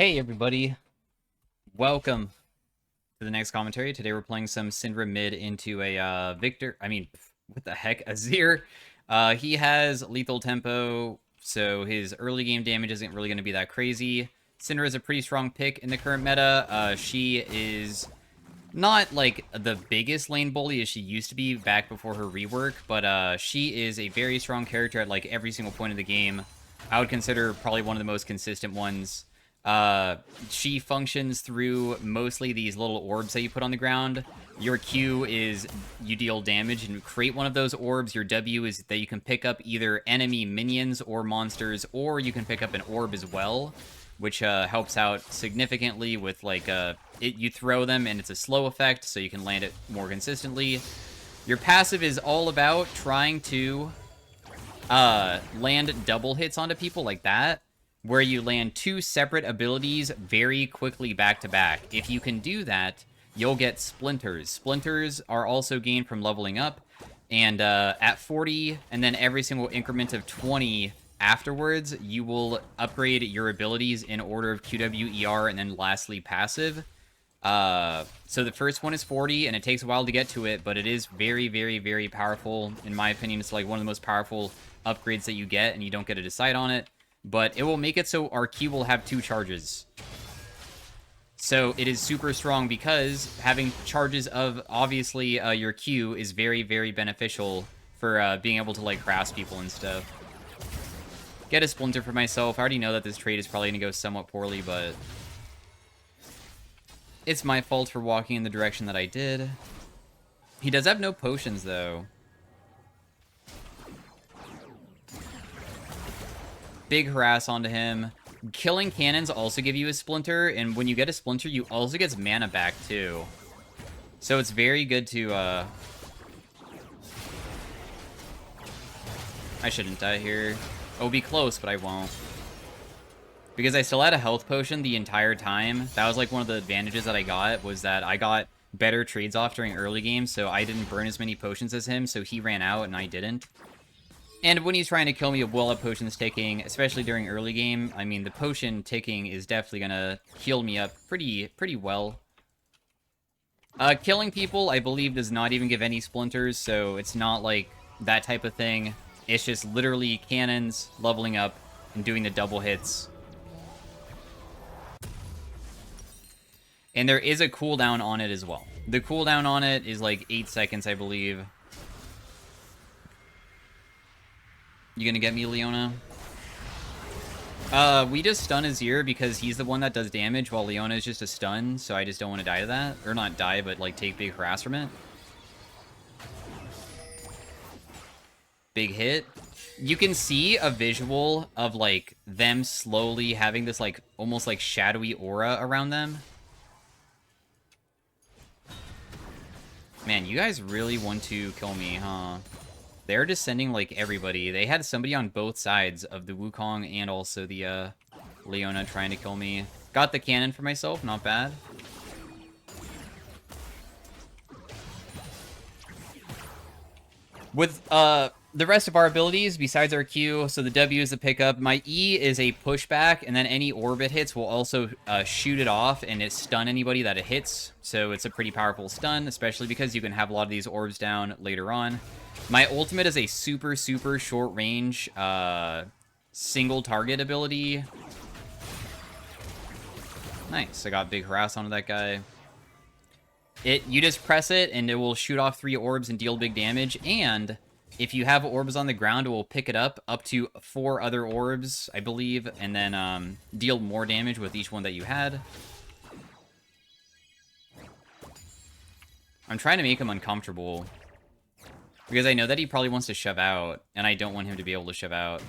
Hey everybody, welcome to the next commentary. Today we're playing some Syndra mid into a what the heck, Azir. He has lethal tempo, so his early game damage isn't really going to be that crazy. Syndra is a pretty strong pick in the current meta. She is not like the biggest lane bully as she used to be back before her rework, but she is a very strong character at like every single point of the game. I would consider probably one of the most consistent ones. She functions through mostly these little orbs that you put on the ground. Your Q is you deal damage and create one of those orbs. Your W is that you can pick up either enemy minions or monsters, or you can pick up an orb as well, which helps out significantly with like you throw them and it's a slow effect, so you can land it more consistently. Your passive is all about trying to land double hits onto people like that, where you land two separate abilities very quickly back to back. If you can do that, you'll get splinters. Splinters are also gained from leveling up, and at 40, and then every single increment of 20 afterwards, you will upgrade your abilities in order of QW, ER, and then lastly passive. So the first one is 40, and it takes a while to get to it, but it is very, very, very powerful. In my opinion, it's like one of the most powerful upgrades that you get, and you don't get to decide on it. But it will make it so our Q will have 2 charges. So it is super strong because having charges of, obviously, your Q is very, very beneficial for being able to, like, harass people and stuff. Get a Splinter for myself. I already know that this trade is probably going to go somewhat poorly, but it's my fault for walking in the direction that I did. He does have no potions, though. Big harass onto him. Killing cannons also give you a Splinter, and when you get a Splinter, you also get mana back, too. So it's very good to, I shouldn't die here. It'll be close, but I won't. Because I still had a health potion the entire time. That was, like, one of the advantages that I got, was that I got better trades off during early game, so I didn't burn as many potions as him, so he ran out and I didn't. And when he's trying to kill me while a potion's ticking, especially during early game, I mean, the potion ticking is definitely gonna heal me up pretty well. Killing people, I believe, does not even give any splinters, so it's not like that type of thing. It's just literally cannons, leveling up, and doing the double hits. And there is a cooldown on it as well. The cooldown on it is like 8 seconds, I believe. You gonna get me, Leona? We just stun Azir because he's the one that does damage, while Leona is just a stun, so I just don't want to die to that. Or not die, but, like, take big harass from it. Big hit. You can see a visual of, like, them slowly having this, like, almost, like, shadowy aura around them. Man, you guys really want to kill me, huh? They're just sending, like, everybody. They had somebody on both sides of the Wukong and also the, Leona trying to kill me. Got the cannon for myself, not bad. With, the rest of our abilities, besides our Q, so the W is the pickup. My E is a pushback, and then any orb it hits will also shoot it off, and it stun anybody that it hits. So it's a pretty powerful stun, especially because you can have a lot of these orbs down later on. My ultimate is a super, super short range, single target ability. Nice, I got big harass onto that guy. You just press it, and it will shoot off 3 orbs and deal big damage, and if you have orbs on the ground, it will pick it up to 4 other orbs, I believe, and then deal more damage with each one that you had. I'm trying to make him uncomfortable, because I know that he probably wants to shove out, and I don't want him to be able to shove out.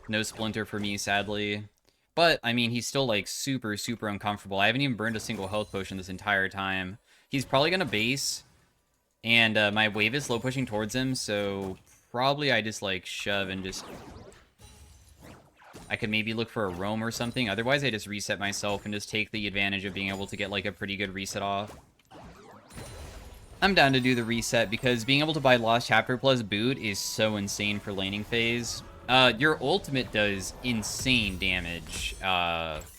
No Splinter for me, sadly. But, I mean, he's still, like, super, super uncomfortable. I haven't even burned a single health potion this entire time. He's probably gonna base, and my wave is slow pushing towards him, so probably I just, like, shove and just... I could maybe look for a roam or something. Otherwise, I just reset myself and just take the advantage of being able to get, like, a pretty good reset off. I'm down to do the reset because being able to buy Lost Chapter plus boot is so insane for laning phase. Your ultimate does insane damage,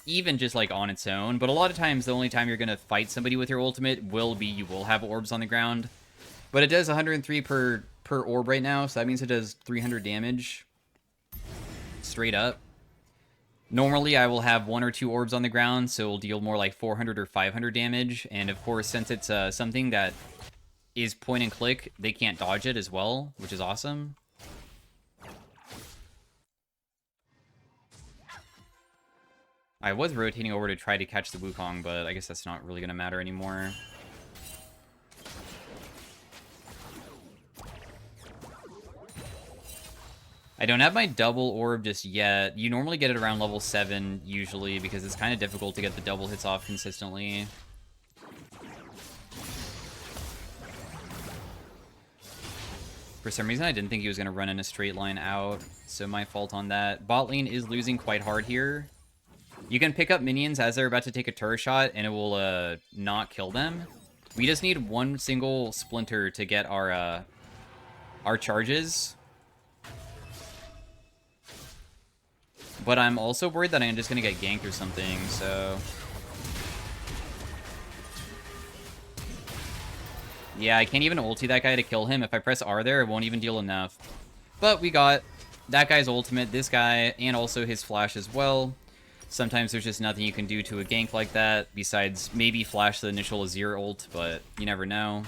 even just like on its own, but a lot of times the only time you're gonna fight somebody with your ultimate will be you will have orbs on the ground. But it does 103 per orb right now, so that means it does 300 damage straight up. Normally, I will have 1 or 2 orbs on the ground, so it'll deal more like 400 or 500 damage. And of course, since it's something that is point and click, they can't dodge it as well, which is awesome. I was rotating over to try to catch the Wukong, but I guess that's not really going to matter anymore. I don't have my double orb just yet. You normally get it around level 7, usually, because it's kind of difficult to get the double hits off consistently. For some reason, I didn't think he was going to run in a straight line out, so my fault on that. Bot lane is losing quite hard here. You can pick up minions as they're about to take a turret shot, and it will not kill them. We just need one single splinter to get our charges. But I'm also worried that I'm just going to get ganked or something, so... Yeah, I can't even ulti that guy to kill him. If I press R there, it won't even deal enough. But we got that guy's ultimate, this guy, and also his flash as well. Sometimes there's just nothing you can do to a gank like that, besides maybe flash the initial Azir ult, but you never know.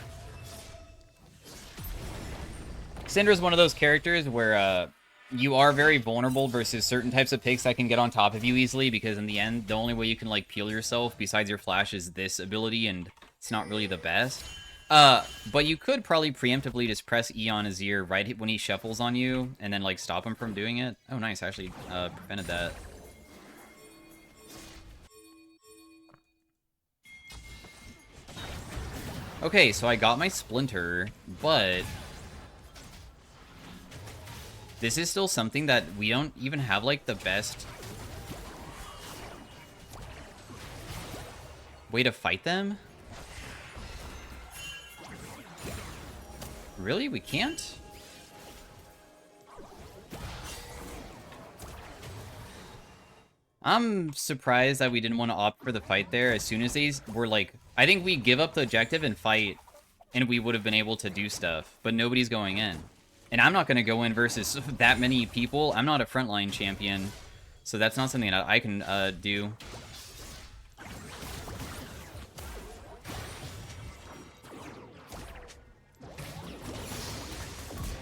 Syndra's one of those characters where you are very vulnerable versus certain types of picks that can get on top of you easily, because in the end, the only way you can like peel yourself besides your flash is this ability, and it's not really the best. But you could probably preemptively just press E on Azir right when he shuffles on you, and then like stop him from doing it. Oh nice, I actually prevented that. Okay, so I got my Splinter, but this is still something that we don't even have, like, the best way to fight them? Really? We can't? I'm surprised that we didn't want to opt for the fight there as soon as they were, like... I think we give up the objective and fight, and we would have been able to do stuff, but nobody's going in. And I'm not going to go in versus that many people. I'm not a frontline champion, so that's not something that I can do.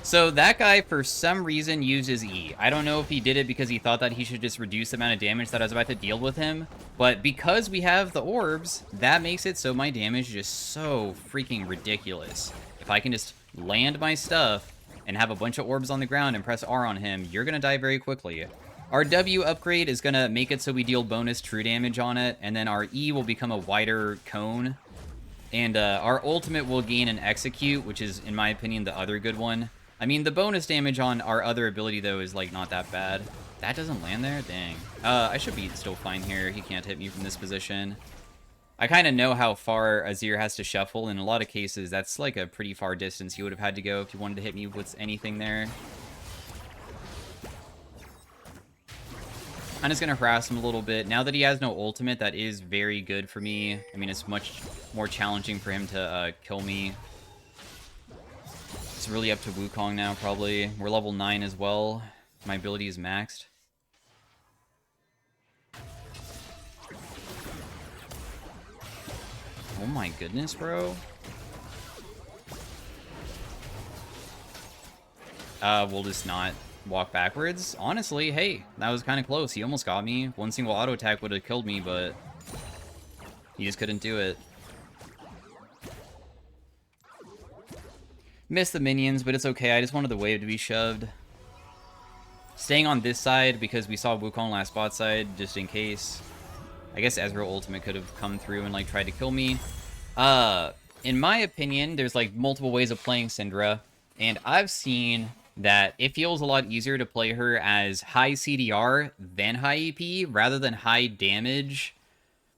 So that guy, for some reason, uses E. I don't know if he did it because he thought that he should just reduce the amount of damage that I was about to deal with him. But because we have the orbs, that makes it so my damage is just so freaking ridiculous. If I can just land my stuff and have a bunch of orbs on the ground and press R on him, you're going to die very quickly. Our W upgrade is going to make it so we deal bonus true damage on it, and then our E will become a wider cone. And our ultimate will gain an execute, which is, in my opinion, the other good one. I mean, the bonus damage on our other ability, though, is, like, not that bad. That doesn't land there? Dang. I should be still fine here. He can't hit me from this position. I kind of know how far Azir has to shuffle. In a lot of cases, that's, like, a pretty far distance you would have had to go if you wanted to hit me with anything there. I'm just going to harass him a little bit. Now that he has no ultimate, that is very good for me. I mean, it's much more challenging for him to kill me. It's really up to Wukong now, probably. We're level 9 as well. My ability is maxed. Oh my goodness, bro. We'll just not walk backwards. Honestly, hey, that was kind of close. He almost got me. One single auto attack would have killed me, but he just couldn't do it. Missed the minions, but it's okay. I just wanted the wave to be shoved. Staying on this side because we saw Wukong last bot side, just in case. I guess Ezreal ultimate could have come through and like tried to kill me. In my opinion, there's like multiple ways of playing Syndra, and I've seen that it feels a lot easier to play her as high CDR than high EP rather than high damage.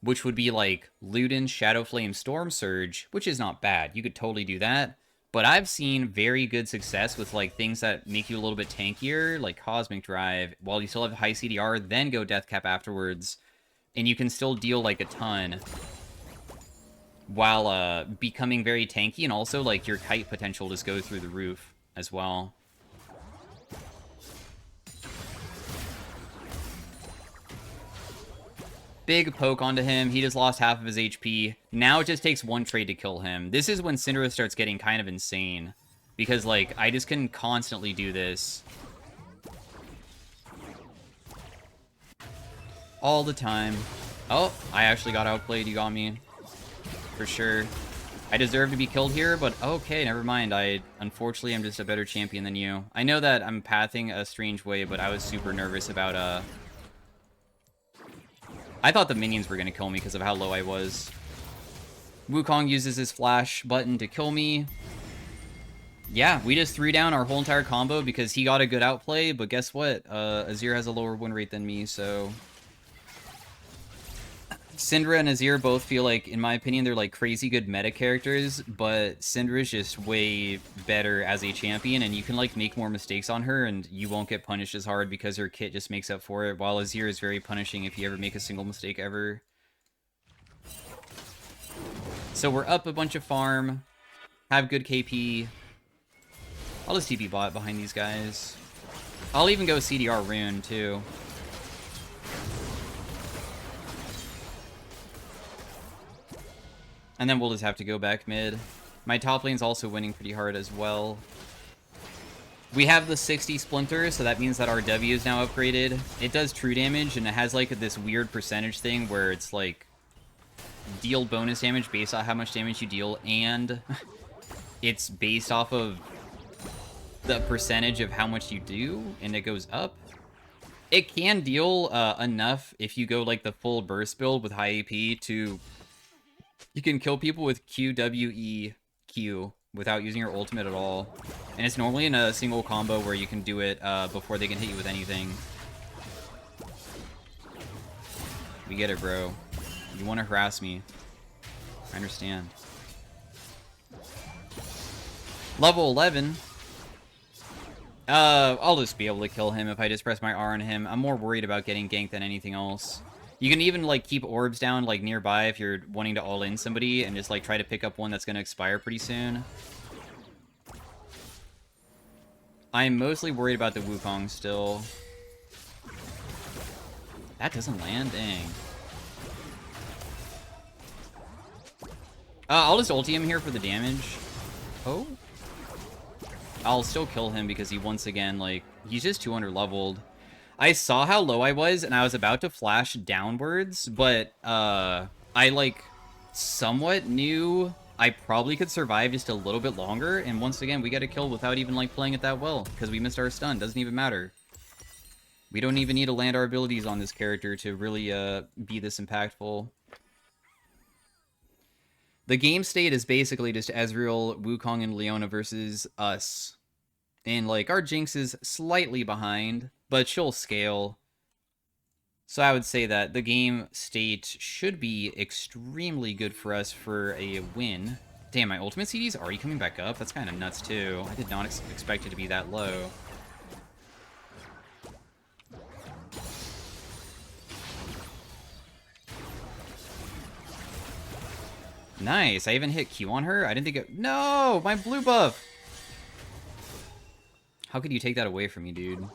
which would be like Luden, Shadow Flame, Storm Surge, which is not bad. You could totally do that. But I've seen very good success with like things that make you a little bit tankier, like Cosmic Drive, while you still have high CDR, then go Death Cap afterwards, and you can still deal like a ton while becoming very tanky, and also like your kite potential just goes through the roof as well. Big poke onto him. He just lost half of his HP. Now it just takes one trade to kill him. This is when Syndra starts getting kind of insane. Because, like, I just can constantly do this. All the time. Oh, I actually got outplayed. You got me. For sure. I deserve to be killed here, but okay, never mind. Unfortunately, I'm just a better champion than you. I know that I'm pathing a strange way, but I was super nervous about, I thought the minions were going to kill me because of how low I was. Wukong uses his flash button to kill me. Yeah, we just threw down our whole entire combo because he got a good outplay, but guess what? Azir has a lower win rate than me, so... Syndra and Azir both feel like, in my opinion, they're like crazy good meta characters, but Syndra is just way better as a champion, and you can like make more mistakes on her, and you won't get punished as hard because her kit just makes up for it, while Azir is very punishing if you ever make a single mistake ever. So we're up a bunch of farm, have good KP. I'll just TP bot behind these guys. I'll even go CDR Rune, too. And then we'll just have to go back mid. My top lane's also winning pretty hard as well. We have the 60 Splinter, so that means that our W is now upgraded. It does true damage, and it has like this weird percentage thing where it's like deal bonus damage based on how much damage you deal, and it's based off of the percentage of how much you do, and it goes up. It can deal enough if you go like the full burst build with high AP to... You can kill people with Q, W, E, Q without using your ultimate at all. And it's normally in a single combo where you can do it before they can hit you with anything. We get it, bro. You want to harass me. I understand. Level 11. I'll just be able to kill him if I just press my R on him. I'm more worried about getting ganked than anything else. You can even, like, keep orbs down, like, nearby if you're wanting to all-in somebody and just, like, try to pick up one that's going to expire pretty soon. I'm mostly worried about the Wukong still. That doesn't land? Dang. I'll just ulti him here for the damage. Oh? I'll still kill him because he, once again, like, he's just 200 leveled. I saw how low I was, and I was about to flash downwards, but, I, like, somewhat knew I probably could survive just a little bit longer, and once again, we got a kill without even, like, playing it that well, because we missed our stun. Doesn't even matter. We don't even need to land our abilities on this character to really, be this impactful. The game state is basically just Ezreal, Wukong, and Leona versus us. And, like, our Jinx is slightly behind, but she'll scale. So I would say that the game state should be extremely good for us for a win. Damn, my ultimate CD is already coming back up? That's kind of nuts, too. I did not expect it to be that low. Nice, I even hit Q on her? I didn't think it... No! My blue buff! How could you take that away from me, dude?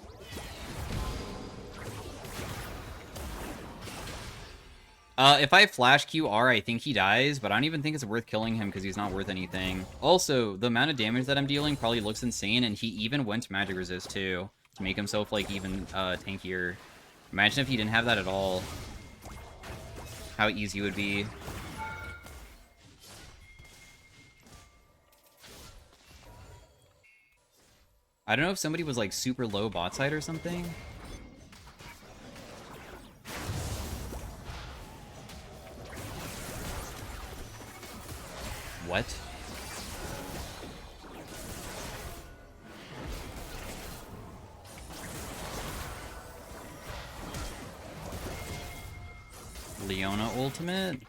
If I flash QR, I think he dies, but I don't even think it's worth killing him because he's not worth anything. Also, the amount of damage that I'm dealing probably looks insane, and he even went magic resist, too, to make himself, like, even tankier. Imagine if he didn't have that at all. How easy it would be. I don't know if somebody was, like, super low bot side or something. What? Leona ultimate.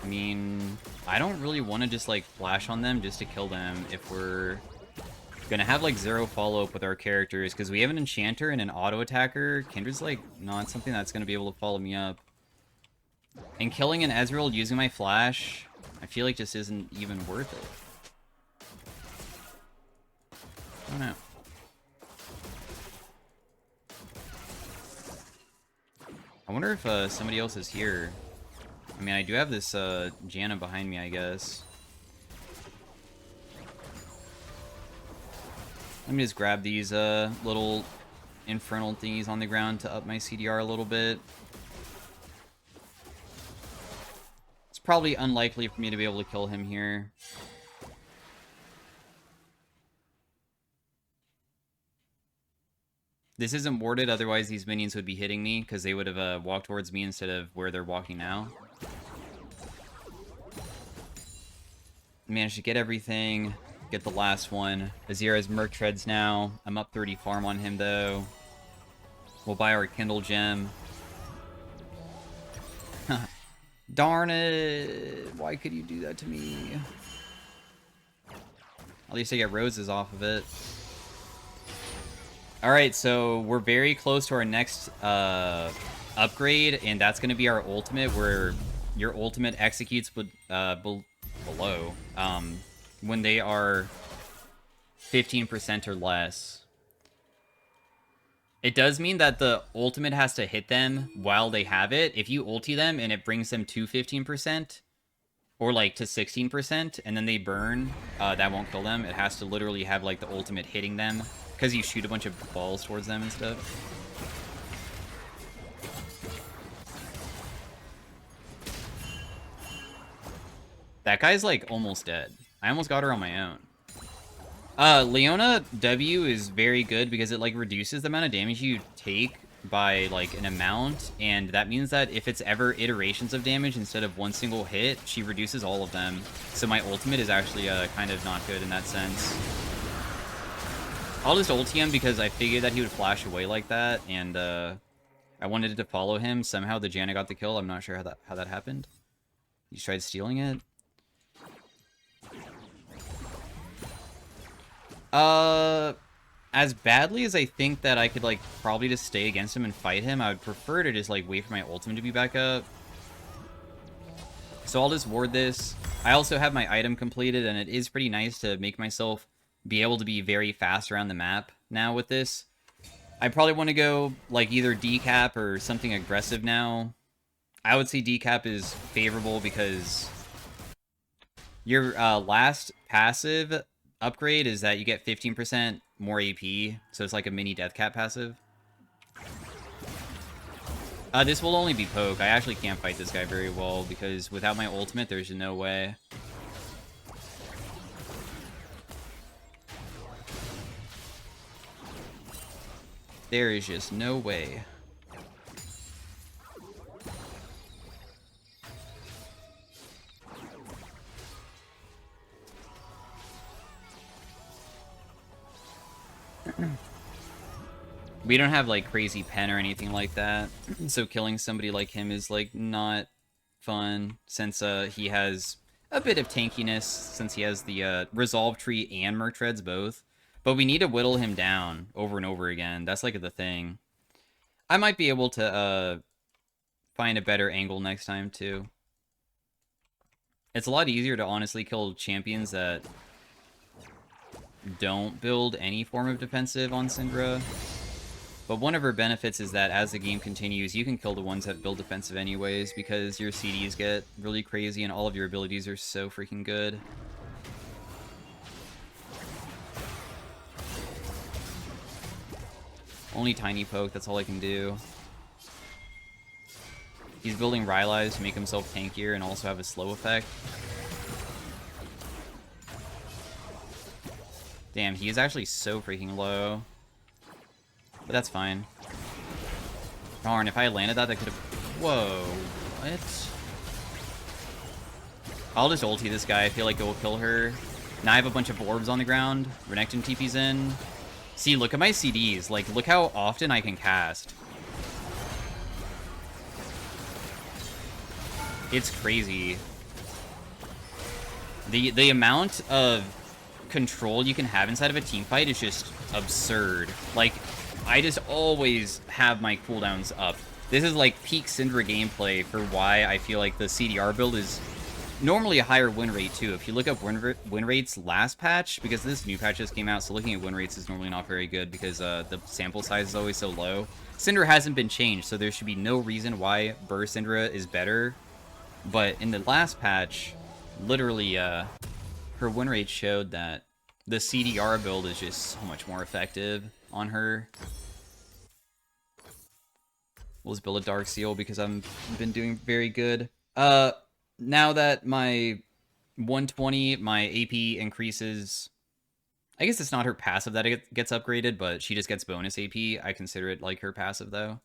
I mean, I don't really want to just, like, flash on them just to kill them if we're gonna have, like, 0 follow-up with our characters, because we have an enchanter and an auto-attacker. Kindred's, like, not something that's gonna be able to follow me up. And killing an Ezreal using my flash, I feel like just isn't even worth it. I don't know. I wonder if somebody else is here. I mean, I do have this Janna behind me, I guess. Let me just grab these little infernal thingies on the ground to up my CDR a little bit. It's probably unlikely for me to be able to kill him here. This isn't warded, otherwise these minions would be hitting me, because they would have walked towards me instead of where they're walking now. Managed to get everything, get the last one. Azir has Merc Treads now. I'm up 30 farm on him, though. We'll buy our Kindle gem. Darn it! Why could you do that to me? At least I get roses off of it. Alright, so we're very close to our next upgrade, and that's going to be our ultimate, where your ultimate executes below when they are 15% or less. It does mean that the ultimate has to hit them while they have it. If you ulti them and it brings them to 15%, or like to 16%, and then they burn, that won't kill them. It has to literally have like the ultimate hitting them, because you shoot a bunch of balls towards them and stuff. That guy's like almost dead. I almost got her on my own. Leona W is very good because it like reduces the amount of damage you take by like an amount, and that means that if it's ever iterations of damage instead of one single hit, she reduces all of them. So my ultimate is actually kind of not good in that sense. I'll just ulti him because I figured that he would flash away like that, and I wanted to follow him. Somehow the Janna got the kill. I'm not sure how that happened. He tried stealing it. As badly as I think that I could, like, probably just stay against him and fight him, I would prefer to just, like, wait for my ultimate to be back up. So I'll just ward this. I also have my item completed, and it is pretty nice to make myself be able to be very fast around the map now with this. I probably want to go, like, either decap or something aggressive now. I would say decap is favorable because your last passive upgrade is that you get 15% more AP, so it's like a mini death cap passive. This will only be poke. I actually can't fight this guy very well because without my ultimate, there's no way. There is just no way. We don't have, like, crazy pen or anything like that, so killing somebody like him is, like, not fun, since he has a bit of tankiness, since he has the Resolve Tree and Merc Treads both. But we need to whittle him down over and over again. That's, like, the thing. I might be able to find a better angle next time, too. It's a lot easier to honestly kill champions that don't build any form of defensive on Syndra. But one of her benefits is that as the game continues, you can kill the ones that build defensive anyways, because your CDs get really crazy and all of your abilities are so freaking good. Only tiny poke, that's all I can do. He's building Rylai's to make himself tankier and also have a slow effect. Damn, he is actually so freaking low. But that's fine. Darn, if I had landed that, I could have... Whoa. What? I'll just ulti this guy. I feel like it will kill her. Now I have a bunch of orbs on the ground. Renekton TP's in. See, look at my CDs. Like, look how often I can cast. It's crazy. The amount of control you can have inside of a team fight is just absurd. Like, I just always have my cooldowns up. This is like peak Syndra gameplay for why I feel like the CDR build is normally a higher win rate too. If you look up win rates last patch, because this new patch just came out, so looking at win rates is normally not very good because the sample size is always so low. Syndra hasn't been changed, so there should be no reason why Burst Syndra is better. But in the last patch, literally, her win rate showed that the CDR build is just so much more effective on her. We'll just build a Dark Seal because I've been doing very good. Now that my 120, my AP increases... I guess it's not her passive that it gets upgraded, but she just gets bonus AP. I consider it like her passive, though.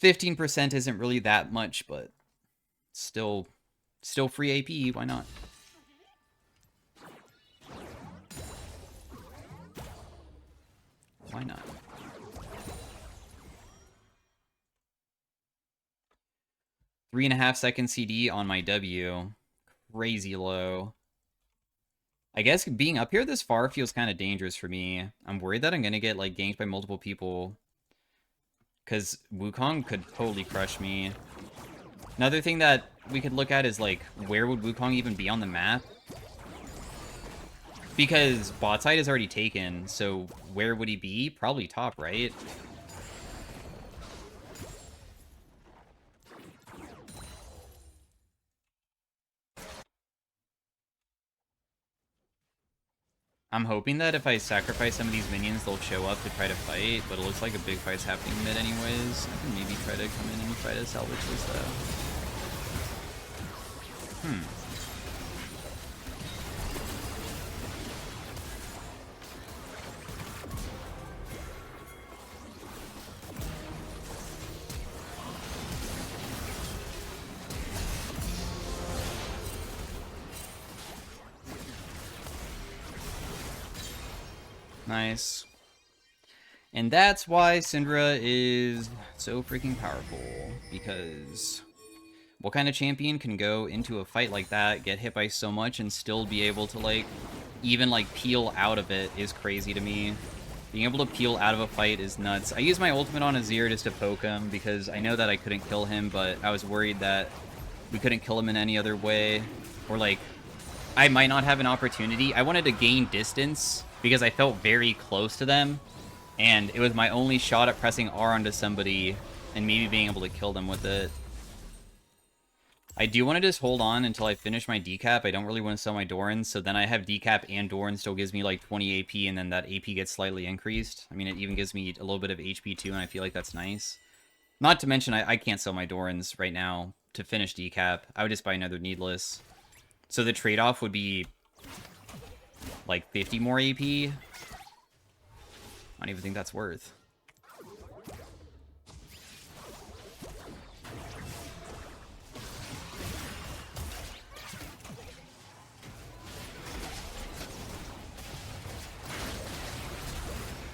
15% isn't really that much, but still free AP. Why not? Why not? Three and a half second CD on my W. Crazy low. I guess being up here this far feels kind of dangerous for me. I'm worried that I'm going to get, like, ganked by multiple people. Because Wukong could totally crush me. Another thing that we could look at is, like, where would Wukong even be on the map? Because bot side is already taken, so where would he be? Probably top, right? I'm hoping that if I sacrifice some of these minions, they'll show up to try to fight, but it looks like a big fight's happening mid anyways. I can maybe try to come in and try to salvage this, though. Nice. And that's why Syndra is so freaking powerful, because what kind of champion can go into a fight like that, get hit by so much, and still be able to, like, even, like, peel out of it is crazy to me. Being able to peel out of a fight is nuts. I use my ultimate on Azir just to poke him, because I know that I couldn't kill him, but I was worried that we couldn't kill him in any other way, or, like, I might not have an opportunity. I wanted to gain distance because I felt very close to them, and it was my only shot at pressing R onto somebody and maybe being able to kill them with it. I do want to just hold on until I finish my decap. I don't really want to sell my Doran, so then I have decap and Doran still gives me like 20 AP, and then that AP gets slightly increased. I mean, it even gives me a little bit of HP too, and I feel like that's nice. Not to mention, I can't sell my Dorans right now to finish decap. I would just buy another Needless. So the trade-off would be like 50 more AP. I don't even think that's worth.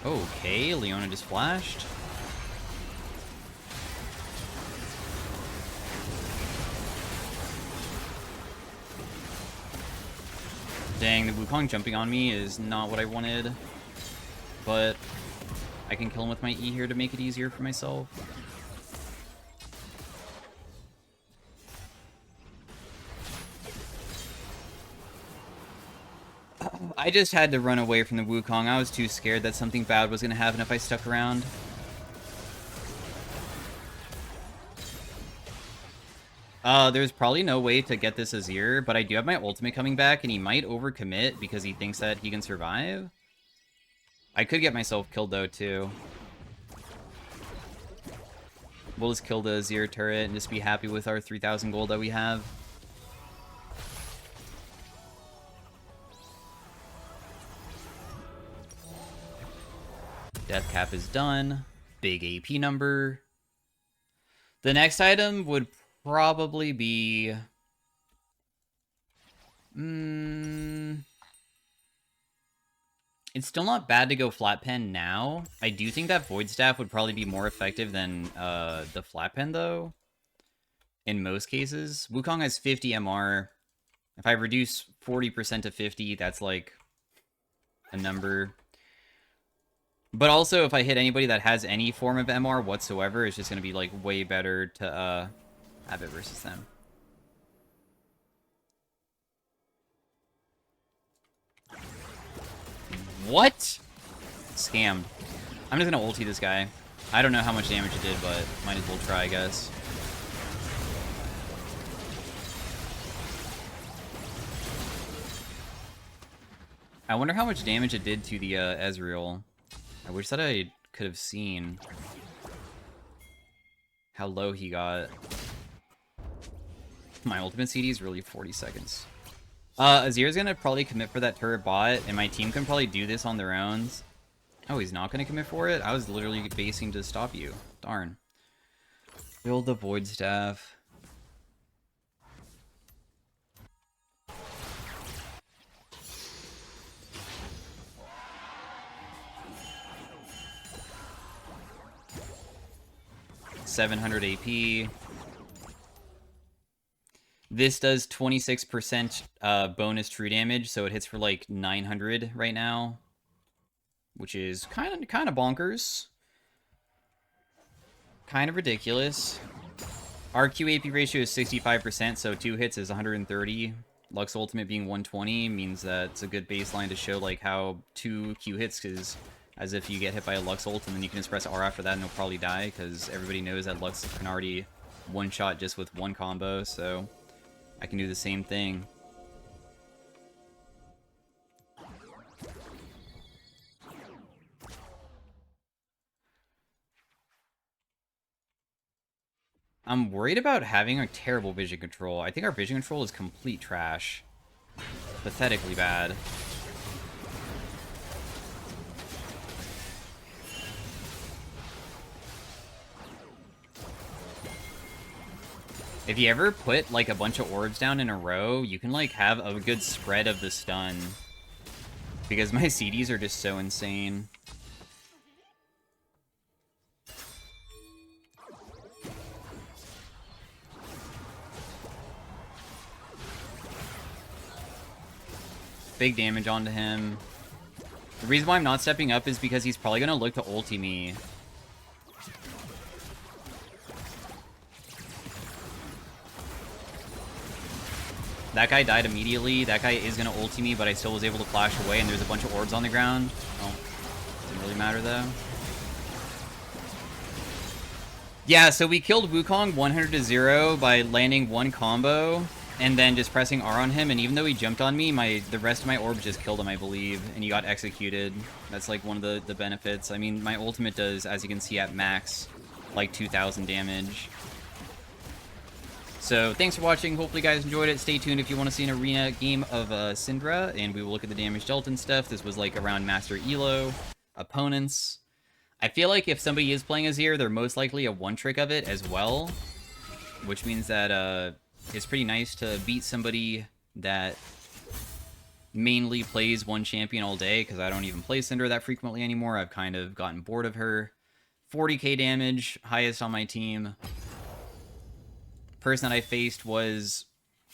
Okay, Leona just flashed. Dang, the Wukong jumping on me is not what I wanted. But I can kill him with my E here to make it easier for myself. I just had to run away from the Wukong. I was too scared that something bad was going to happen if I stuck around. There's probably no way to get this Azir, but I do have my ultimate coming back, and he might overcommit because he thinks that he can survive. I could get myself killed, though, too. We'll just kill the Azir turret and just be happy with our 3,000 gold that we have. Death cap is done. Big AP number. The next item would probably be... It's still not bad to go flat pen now. I do think that Void Staff would probably be more effective than the flat pen, though. in most cases. Wukong has 50 MR. If I reduce 40% to 50, that's like a number. But also, if I hit anybody that has any form of MR whatsoever, it's just going to be like way better to have it versus them. What? Scammed. I'm just going to ulti this guy. I don't know how much damage it did, but might as well try, I guess. I wonder how much damage it did to the Ezreal. I wish that I could have seen how low he got. My ultimate CD is really 40 seconds. Azir's gonna probably commit for that turret bot, and my team can probably do this on their own. Oh, he's not gonna commit for it? I was literally basing to stop you. Darn. Build the Void Staff. $700 AP. This does 26% bonus true damage, so it hits for like 900 right now, which is kind of bonkers, kind of ridiculous. Our QAP ratio is 65%, so 2 hits is 130. Lux ultimate being 120 means that it's a good baseline to show like how 2 Q hits is as if you get hit by a Lux ult and then you can just press R after that and you'll probably die, because everybody knows that Lux can already one-shot just with one combo, so I can do the same thing. I'm worried about having a terrible vision control. I think our vision control is complete trash. Pathetically bad. If you ever put, like, a bunch of orbs down in a row, you can, like, have a good spread of the stun. Because my CDs are just so insane. Big damage onto him. The reason why I'm not stepping up is because he's probably going to look to ulti me. That guy died immediately. That guy is going to ulti me, but I still was able to flash away, and there's a bunch of orbs on the ground. Oh, didn't really matter, though. Yeah, so we killed Wukong 100-0 by landing one combo, and then just pressing R on him, and even though he jumped on me, the rest of my orbs just killed him, I believe, and he got executed. That's, like, one of the benefits. I mean, my ultimate does, as you can see at max, like 2,000 damage. So, thanks for watching. Hopefully you guys enjoyed it. Stay tuned if you want to see an arena game of Syndra, and we will look at the damage dealt and stuff. This was, like, around Master Elo, opponents. I feel like if somebody is playing Azir, they're most likely a one-trick of it as well, which means that it's pretty nice to beat somebody that mainly plays one champion all day, because I don't even play Syndra that frequently anymore. I've kind of gotten bored of her. 40k damage, highest on my team. Person that I faced was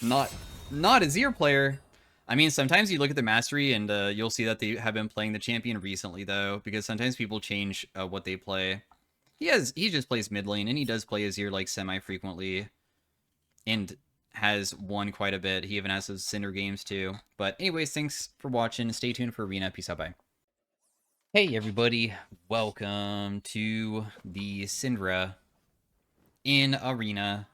not a Azir player. I mean, sometimes you look at the mastery and you'll see that they have been playing the champion recently, though, because sometimes people change what they play. He just plays mid lane, and he does play Azir like semi-frequently, and has won quite a bit. He even has those Syndra games too. But anyways, thanks for watching. Stay tuned for Arena. Peace out, bye. Hey everybody, welcome to the Syndra in Arena.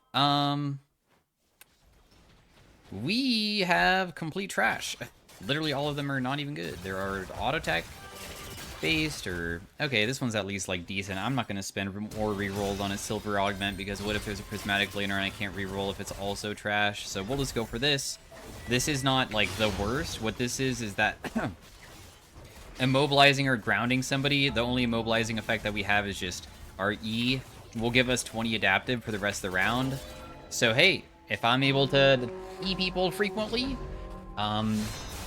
We have complete trash. Literally all of them are not even good. There are auto attack based, or okay, this one's at least like decent. I'm not going to spend more rerolls on a silver augment, because what if there's a prismatic laner and I can't reroll if it's also trash? So we'll just go for this. This is not like the worst. What this is that immobilizing or grounding somebody, the only immobilizing effect that we have is just our E will give us 20 adaptive for the rest of the round. So hey, if I'm able to E people frequently,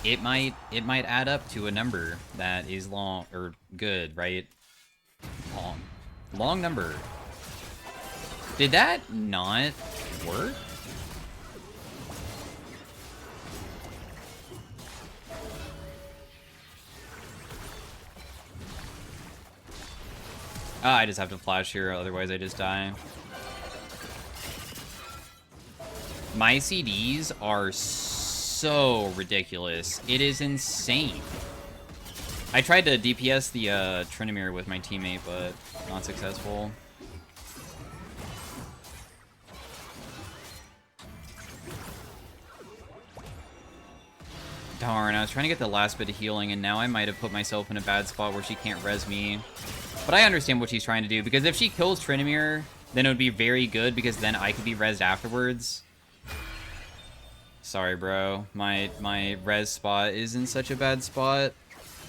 it might add up to a number that is long, or good, right? Long number. Did that not work? I just have to flash here, otherwise I just die. My CDs are so ridiculous. It is insane. I tried to DPS the Tryndamere with my teammate, but not successful. Darn, I was trying to get the last bit of healing, and now I might have put myself in a bad spot where she can't res me. But I understand what she's trying to do, because if she kills Tryndamere, then it would be very good, because then I could be rezzed afterwards. Sorry, bro. My res spot is in such a bad spot.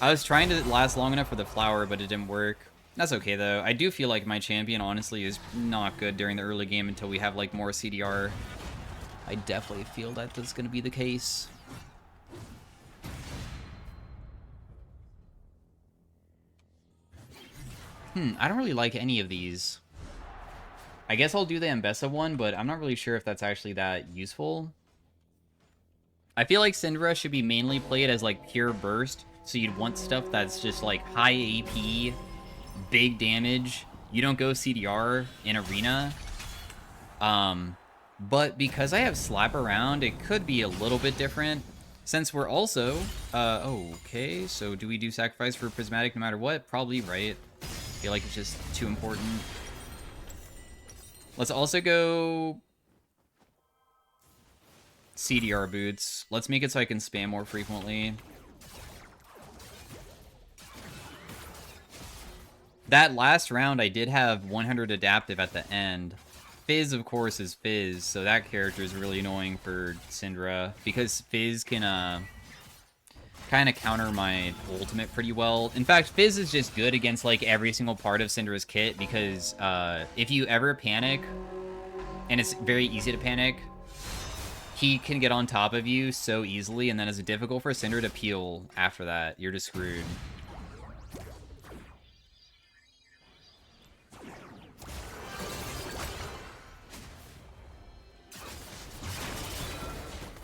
I was trying to last long enough for the flower, but it didn't work. That's okay, though. I do feel like my champion, honestly, is not good during the early game until we have, like, more CDR. I definitely feel that that's going to be the case. I don't really like any of these. I guess I'll do the Ambessa one, but I'm not really sure if that's actually that useful. I feel like Syndra should be mainly played as, like, pure burst, so you'd want stuff that's just, like, high AP, big damage. You don't go CDR in Arena. But because I have Slap Around, it could be a little bit different. Since we're also... okay, so do we do Sacrifice for Prismatic no matter what? Probably, right? I feel like it's just too important. Let's also go CDR boots. Let's make it so I can spam more frequently. That last round, I did have 100 adaptive at the end. Fizz, of course, is Fizz, so that character is really annoying for Syndra, because Fizz can kind of counter my ultimate pretty well. In fact, Fizz is just good against, like, every single part of Syndra's kit, because if you ever panic, and it's very easy to panic, he can get on top of you so easily, and then it's difficult for Syndra to peel after that. You're just screwed.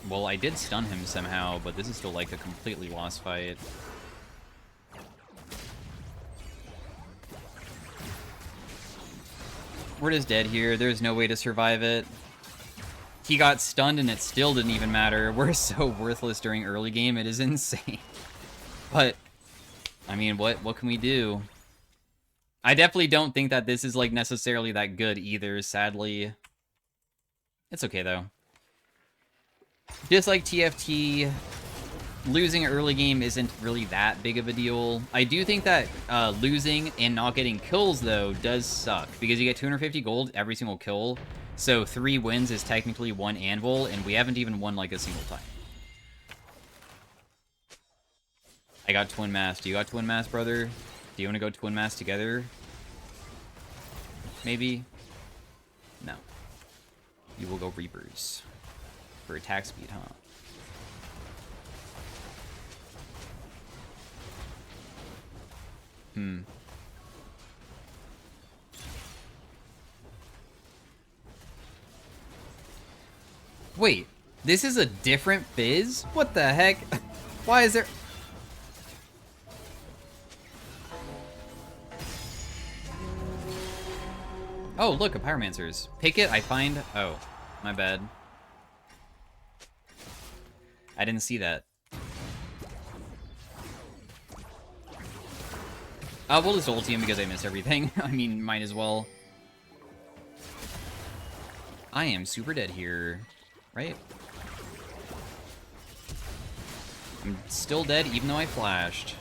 Well, I did stun him somehow, but this is still like a completely lost fight. We're just dead here. There's no way to survive it. He got stunned and it still didn't even matter. We're so worthless during early game. It is insane. But, I mean, what can we do? I definitely don't think that this is, like, necessarily that good either, sadly. It's okay, though. Just like TFT, losing early game isn't really that big of a deal. I do think that losing and not getting kills, though, does suck. Because you get 250 gold every single kill. So 3 wins is technically 1 anvil, and we haven't even won, like, a single time. I got Twin Mass. Do you got Twin Mass, brother? Do you want to go Twin Mass together? Maybe? No. You will go Reapers. For attack speed, huh? Wait, this is a different Fizz? What the heck? Why is there... Oh, look, a Pyromancer's. Pick it, I find... Oh, my bad. I didn't see that. We'll just ulti him because I missed everything. I mean, might as well. I am super dead here, right? I'm still dead even though I flashed.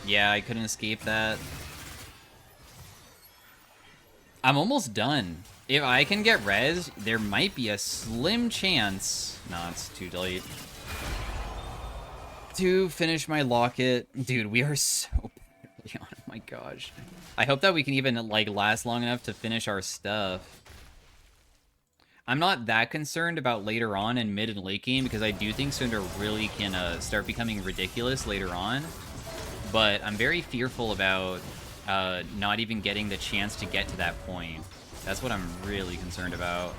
Yeah, I couldn't escape that. I'm almost done. If I can get res, there might be a slim chance... Nah, it's too late. To finish my locket. Dude, we are so badly on. Oh my gosh. I hope that we can even, like, last long enough to finish our stuff. I'm not that concerned about later on in mid and late game, because I do think Syndra really can start becoming ridiculous later on. But I'm very fearful about not even getting the chance to get to that point. That's what I'm really concerned about.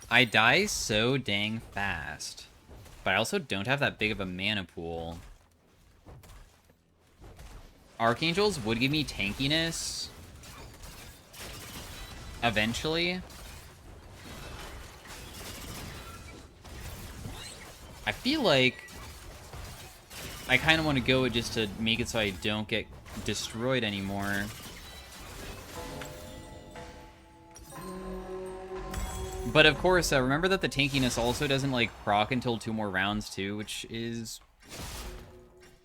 I die so dang fast. But I also don't have that big of a mana pool. Archangels would give me tankiness. Eventually. I feel like I kind of want to go just to make it so I don't get destroyed anymore. But of course, remember that the tankiness also doesn't like proc until 2 more rounds too, which is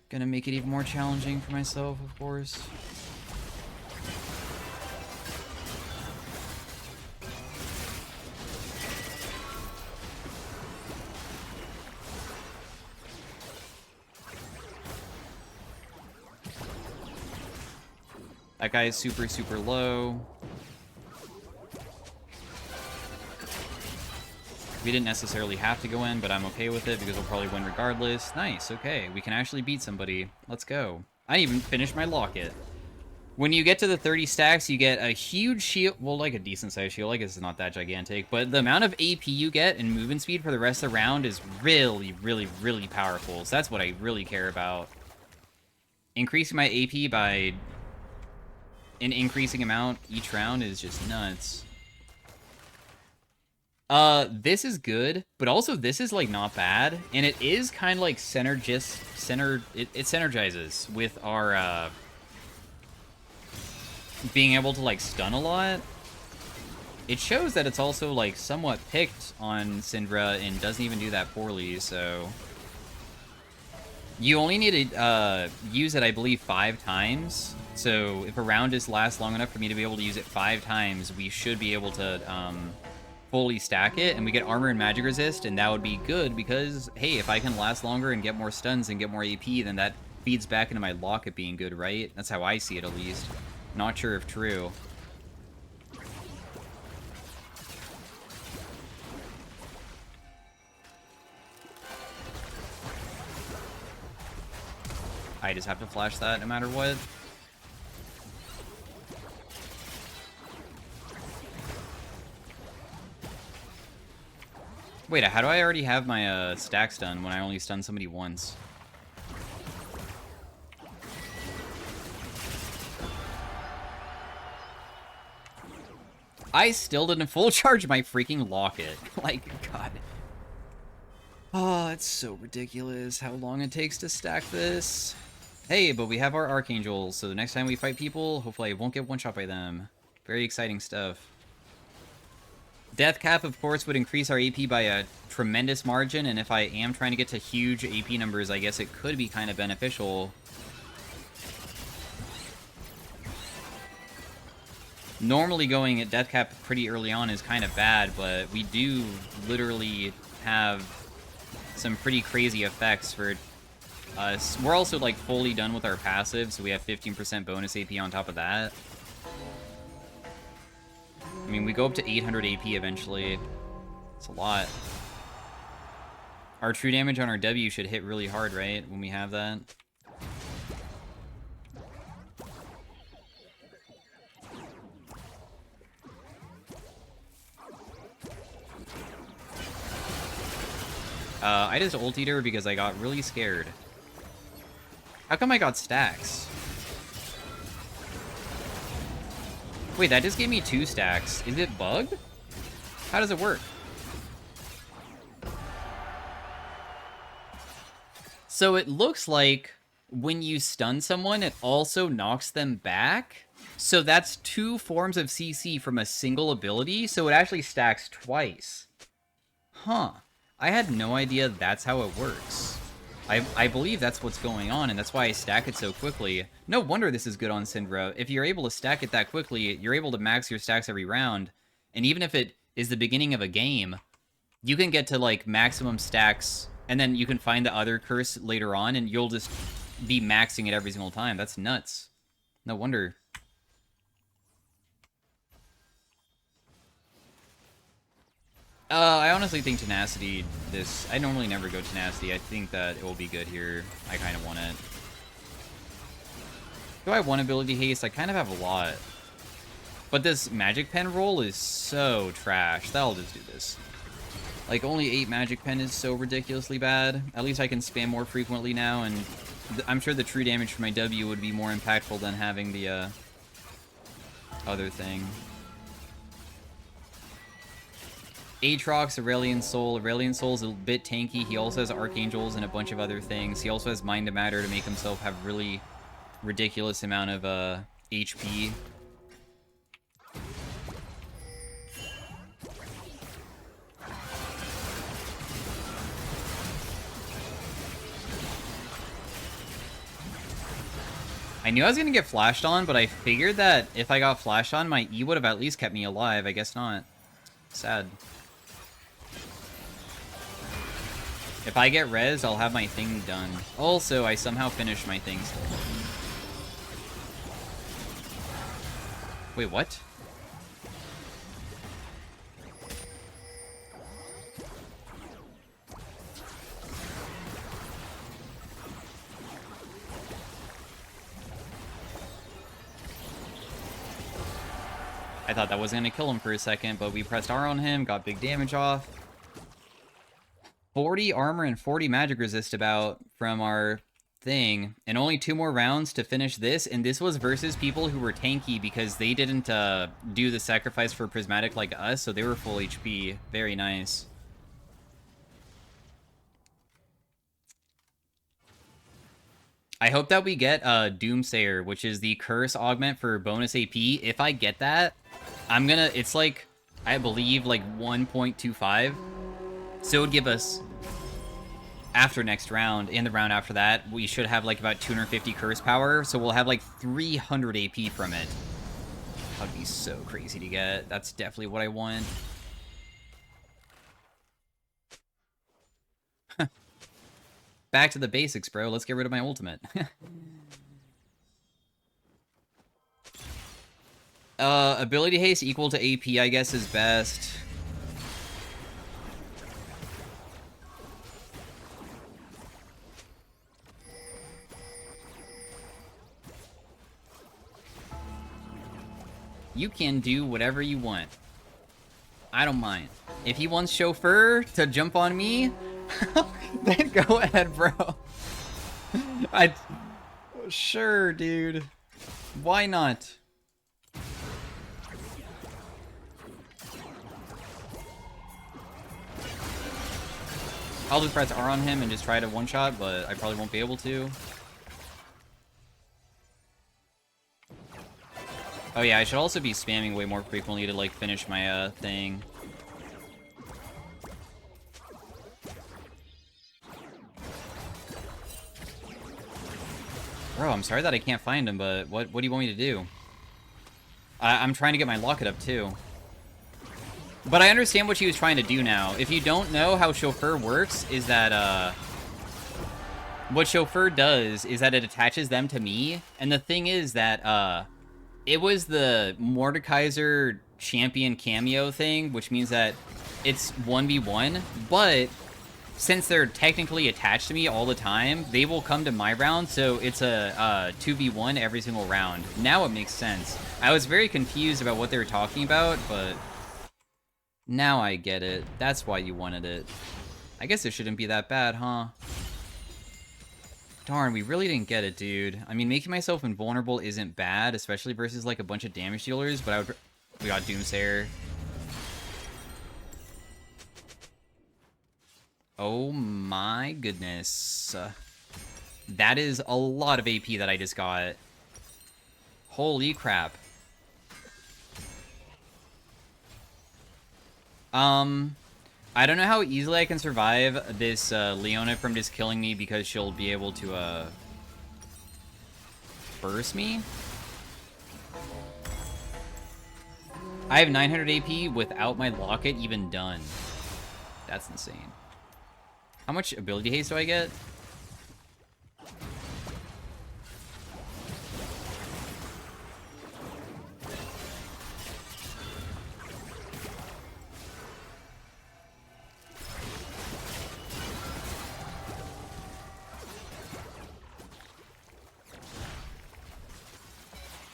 gonna make it even more challenging for myself, of course. That guy is super, super low. We didn't necessarily have to go in, but I'm okay with it because we'll probably win regardless. Nice, okay. We can actually beat somebody. Let's go. I didn't even finish my locket. When you get to the 30 stacks, you get a huge shield. Well, like a decent-sized shield. I guess it's not that gigantic. But the amount of AP you get and movement speed for the rest of the round is really, really, really powerful. So that's what I really care about. Increasing my AP by an increasing amount each round is just nuts. This is good, but also this is, like, not bad. And it is kind of like it synergizes with our, being able to, like, stun a lot. It shows that it's also, like, somewhat picked on Syndra and doesn't even do that poorly, so... You only need to, use it, I believe, 5 times. So if a round just lasts long enough for me to be able to use it 5 times, we should be able to, fully stack it, and we get armor and magic resist, and that would be good because, hey, if I can last longer and get more stuns and get more AP, then that feeds back into my locket being good, right? That's how I see it, at least. Not sure if true. I just have to flash that no matter what. Wait, how do I already have my stacks done when I only stun somebody once? I still didn't full charge my freaking locket. Like, God. Oh, it's so ridiculous how long it takes to stack this. Hey, but we have our Archangels, so the next time we fight people, hopefully I won't get one-shot by them. Very exciting stuff. Death Cap, of course, would increase our AP by a tremendous margin, and if I am trying to get to huge AP numbers, I guess it could be kind of beneficial. Normally going at Death Cap pretty early on is kind of bad, but we do literally have some pretty crazy effects for us. We're also, like, fully done with our passive, so we have 15% bonus AP on top of that. I mean, we go up to 800 AP eventually. It's a lot. Our true damage on our W should hit really hard, right? When we have that. I just ultied her because I got really scared. How come I got stacks? Wait, that just gave me 2 stacks. Is it bugged? How does it work? So it looks like when you stun someone, it also knocks them back. So that's 2 forms of CC from a single ability, so it actually stacks twice. Huh. I had no idea that's how it works. I believe that's what's going on, and that's why I stack it so quickly. No wonder this is good on Syndra. If you're able to stack it that quickly, you're able to max your stacks every round, and even if it is the beginning of a game, you can get to, like, maximum stacks, and then you can find the other curse later on, and you'll just be maxing it every single time. That's nuts. No wonder. I honestly think Tenacity, I normally never go Tenacity. I think that it will be good here. I kind of want it. Do I want Ability Haste? I kind of have a lot. But this Magic Pen roll is so trash. That'll just do this. Like, only 8 Magic Pen is so ridiculously bad. At least I can spam more frequently now, and I'm sure the true damage for my W would be more impactful than having the other thing. Aatrox, Aurelion Soul. Aurelion Soul's a bit tanky. He also has Archangels and a bunch of other things. He also has Mind to Matter to make himself have really ridiculous amount of HP. I knew I was going to get flashed on, but I figured that if I got flashed on, my E would have at least kept me alive. I guess not. Sad. If I get res, I'll have my thing done. Also, I somehow finished my things. Wait, what? I thought that was going to kill him for a second, but we pressed R on him, got big damage off. 40 armor and 40 magic resist about from our thing, and only 2 more rounds to finish this, and this was versus people who were tanky because they didn't do the sacrifice for prismatic like us, so they were full HP. Very nice. I hope that we get Doomsayer, which is the curse augment for bonus AP. If I get that, I'm gonna, it's like, I believe like 1.25. So it would give us, after next round, in the round after that, we should have like about 250 curse power. So we'll have like 300 AP from it. That would be so crazy to get. That's definitely what I want. Back to the basics, bro. Let's get rid of my ultimate. Ability haste equal to AP, I guess, is best. You can do whatever you want. I don't mind. If he wants Chauffeur to jump on me, then go ahead, bro. Sure, dude. Why not? I'll just press R on him and just try to one-shot, but I probably won't be able to. Oh yeah, I should also be spamming way more frequently to, like, finish my, thing. Bro, I'm sorry that I can't find him, but what do you want me to do? I'm trying to get my locket up, too. But I understand what she was trying to do now. If you don't know how Chauffeur works, is that, what Chauffeur does is that it attaches them to me, and the thing is that, it was the Mordekaiser champion cameo thing, which means that it's 1v1, but since they're technically attached to me all the time, they will come to my round, so it's a 2v1 every single round. Now it makes sense. I was very confused about what they were talking about, but now I get it. That's why you wanted it. I guess it shouldn't be that bad, huh? Darn, we really didn't get it, dude. I mean, making myself invulnerable isn't bad, especially versus, like, a bunch of damage dealers, but we got Doomsayer. Oh my goodness. That is a lot of AP that I just got. Holy crap. I don't know how easily I can survive this Leona from just killing me because she'll be able to burst me. I have 900 AP without my locket even done. That's insane. How much ability haste do I get?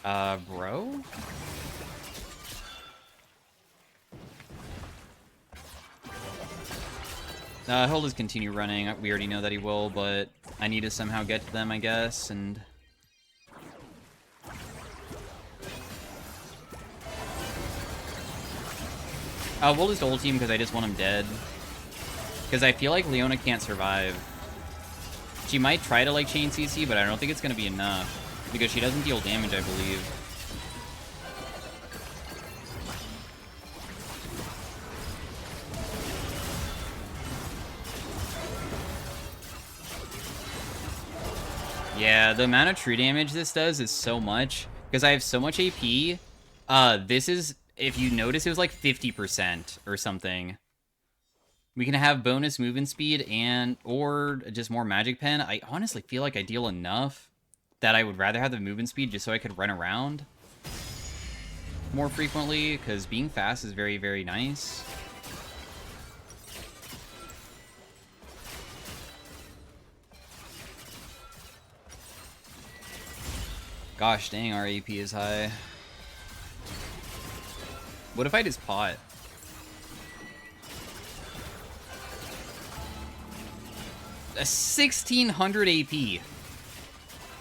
Bro? He'll just continue running. We already know that he will, but I need to somehow get to them, I guess, and... we'll just ult him because I just want him dead. Because I feel like Leona can't survive. She might try to, like, chain CC, but I don't think it's going to be enough. Because she doesn't deal damage, I believe. Yeah, the amount of true damage this does is so much. Because I have so much AP. This is, if you notice, it was like 50% or something. We can have bonus movement speed or just more magic pen. I honestly feel like I deal enough that I would rather have the movement speed just so I could run around more frequently, because being fast is very, very nice. Gosh dang, our AP is high. What if I just pot? A 1600 AP.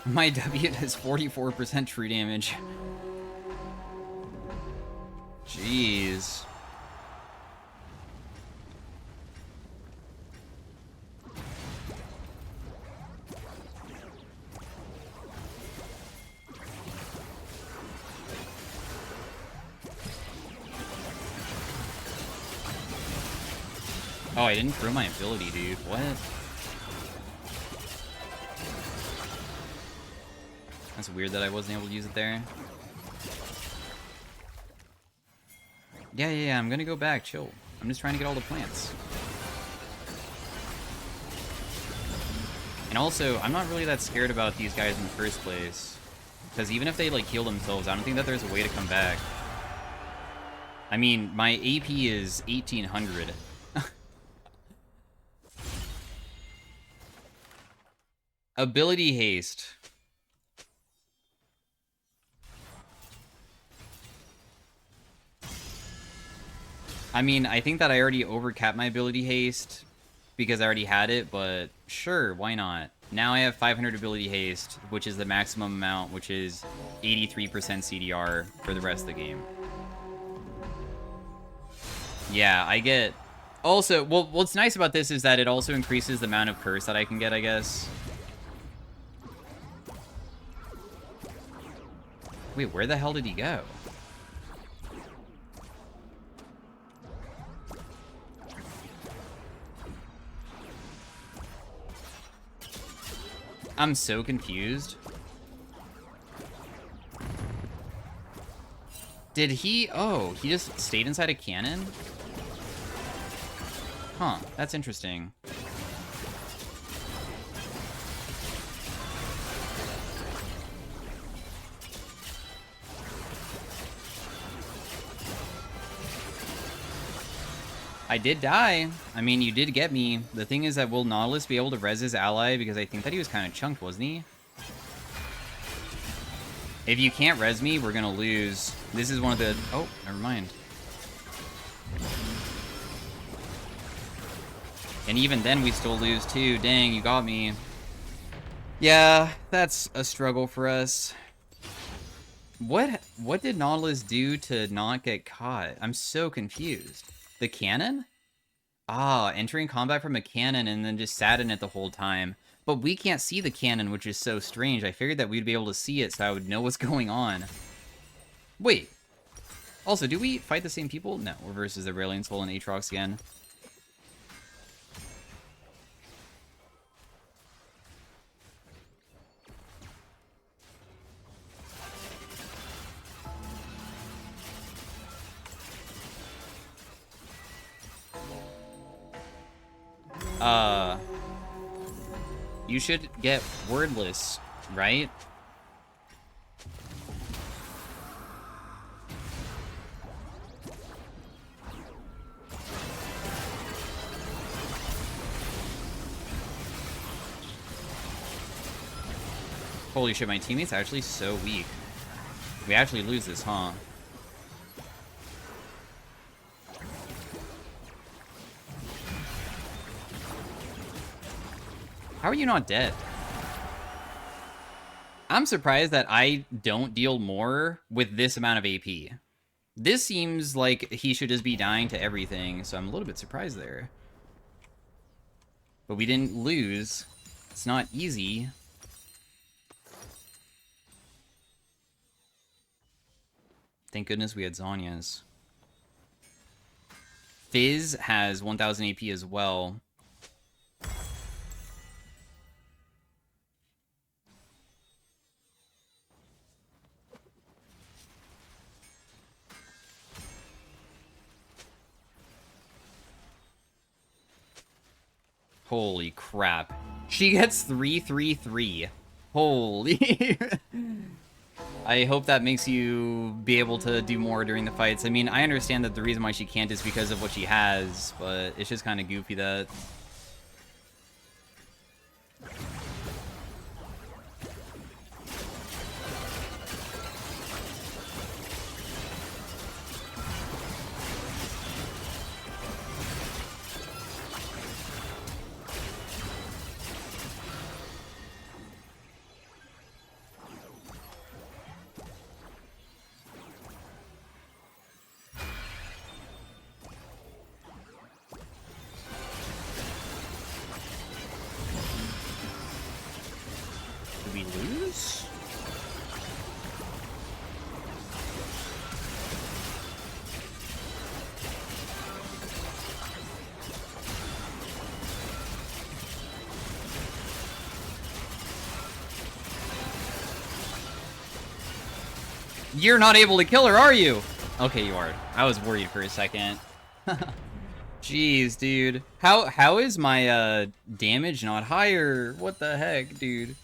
My W has 44% true damage. Jeez. Oh, I didn't throw my ability, dude. What? That's weird that I wasn't able to use it there. Yeah, I'm gonna go back. Chill. I'm just trying to get all the plants. And also, I'm not really that scared about these guys in the first place. Because even if they, like, heal themselves, I don't think that there's a way to come back. I mean, my AP is 1800. Ability haste. I mean, I think that I already overcapped my ability haste because I already had it, but sure, why not? Now I have 500 ability haste, which is the maximum amount, which is 83% CDR for the rest of the game. Yeah, I get... Also, well, what's nice about this is that it also increases the amount of curse that I can get, I guess. Wait, where the hell did he go? I'm so confused. Did he... Oh, he just stayed inside a cannon? Huh, that's interesting. I did die. I mean, you did get me. The thing is that will Nautilus be able to res his ally? Because I think that he was kind of chunked, wasn't he? If you can't res me, we're going to lose. This is one of the... Oh, never mind. And even then, we still lose too. Dang, you got me. Yeah, that's a struggle for us. What did Nautilus do to not get caught? I'm so confused. The cannon? Ah, entering combat from a cannon and then just sat in it the whole time. But we can't see the cannon, which is so strange. I figured that we'd be able to see it so I would know what's going on. Wait. Also, do we fight the same people? No, we're versus the Aurelion Soul and Aatrox again. You should get wordless, right? Holy shit, my teammate's actually so weak. We actually lose this, huh? How are you not dead? I'm surprised that I don't deal more with this amount of AP. This seems like he should just be dying to everything, so I'm a little bit surprised there. But we didn't lose. It's not easy. Thank goodness we had Zhonya's. Fizz has 1000 AP as well. Holy crap. She gets 333. Holy. I hope that makes you be able to do more during the fights. I mean, I understand that the reason why she can't is because of what she has, but it's just kind of goofy that... Did we lose? You're not able to kill her, are you? Okay, you are. I was worried for a second. Jeez, dude. How is my damage not higher? What the heck, dude?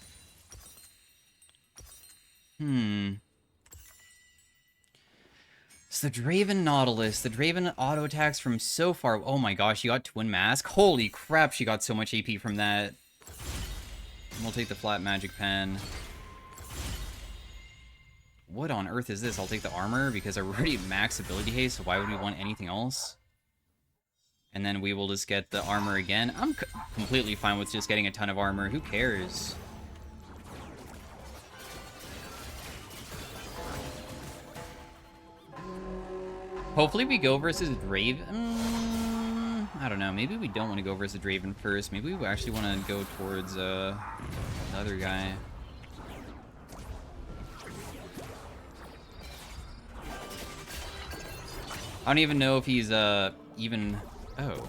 It's the Draven Nautilus. The Draven auto attacks from so far. Oh my gosh, she got Twin Mask. Holy crap, she got so much AP from that. We'll take the flat magic pen. What on earth is this? I'll take the armor because I already max ability haste, so why would we want anything else? And then we will just get the armor again. I'm completely fine with just getting a ton of armor. Who cares? Hopefully we go versus Draven. I don't know. Maybe we don't want to go versus Draven first. Maybe we actually want to go towards the other guy. I don't even know if he's even... Oh.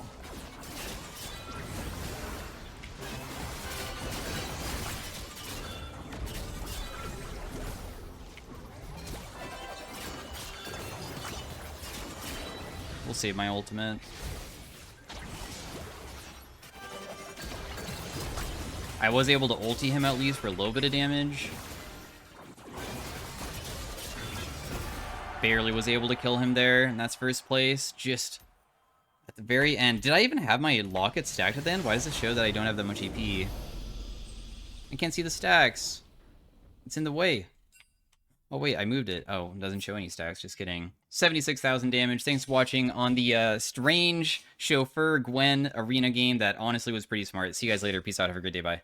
We'll save my ultimate. I was able to ulti him at least for a little bit of damage. Barely was able to kill him there, and that's first place. Just at the very end. Did I even have my locket stacked at the end? Why does it show that I don't have that much EP? I can't see the stacks. It's in the way. Oh, wait, I moved it. Oh, it doesn't show any stacks. Just kidding. 76,000 damage. Thanks for watching on the strange Chauffeur Gwen arena game that honestly was pretty smart. See you guys later. Peace out. Have a great day. Bye.